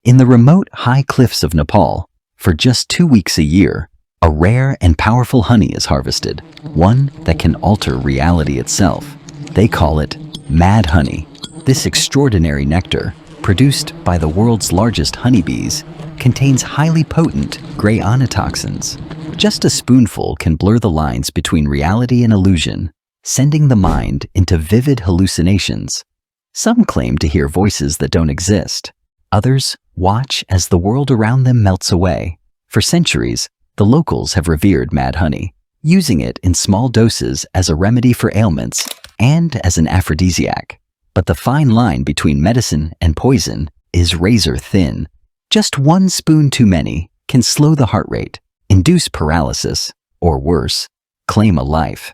In the remote high cliffs of Nepal, for just 2 weeks a year, a rare and powerful honey is harvested, one that can alter reality itself. They call it mad honey. This extraordinary nectar, produced by the world's largest honeybees, contains highly potent gray ionotoxins. Just a spoonful can blur the lines between reality and illusion, sending the mind into vivid hallucinations. Some claim to hear voices that don't exist. Others watch as the world around them melts away. For centuries, the locals have revered mad honey, using it in small doses as a remedy for ailments and as an aphrodisiac. But the fine line between medicine and poison is razor thin. Just 1 spoon too many can slow the heart rate, induce paralysis, or worse, claim a life.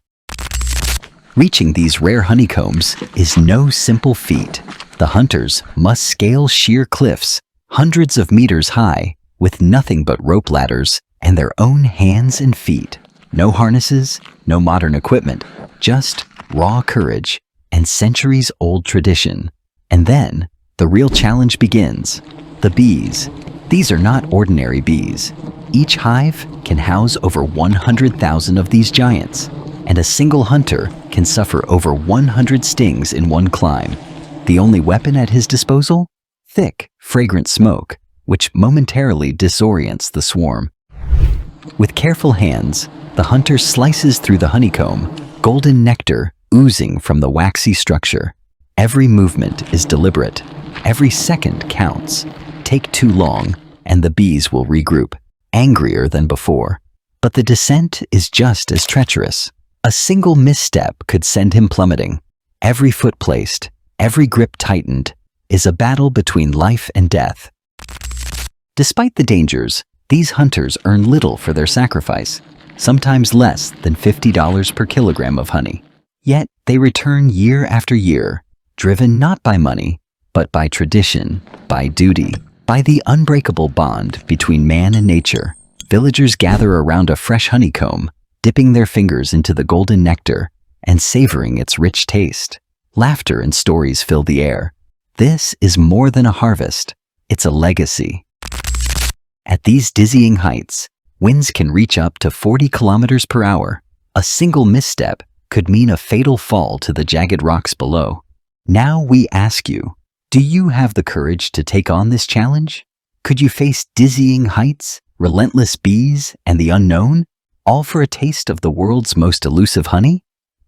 Reaching these rare honeycombs is no simple feat. The hunters must scale sheer cliffs, hundreds of meters high, with nothing but rope ladders and their own hands and feet. No harnesses, no modern equipment, just raw courage and centuries-old tradition. And then, the real challenge begins. The bees. These are not ordinary bees. Each hive can house over 100,000 of these giants, and a single hunter can suffer over 100 stings in one climb. The only weapon at his disposal? Thick, fragrant smoke, which momentarily disorients the swarm. With careful hands, the hunter slices through the honeycomb, golden nectar oozing from the waxy structure. Every movement is deliberate. Every second counts. Take too long, and the bees will regroup, angrier than before. But the descent is just as treacherous. A single misstep could send him plummeting. Every foot placed, every grip tightened, is a battle between life and death. Despite the dangers, these hunters earn little for their sacrifice, sometimes less than $50 per kilogram of honey. Yet they return year after year, driven not by money, but by tradition, by duty, by the unbreakable bond between man and nature. Villagers gather around a fresh honeycomb, dipping their fingers into the golden nectar and savoring its rich taste. Laughter and stories fill the air. This is more than a harvest, it's a legacy. At these dizzying heights, winds can reach up to 40 kilometers per hour. A single misstep could mean a fatal fall to the jagged rocks below. Now we ask you, do you have the courage to take on this challenge? Could you face dizzying heights, relentless bees, and the unknown, all for a taste of the world's most elusive honey?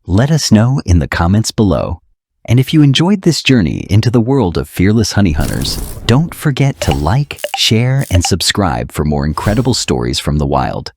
Let us know in the comments below. And if you enjoyed this journey into the world of fearless honey hunters, don't forget to like, share, and subscribe for more incredible stories from the wild.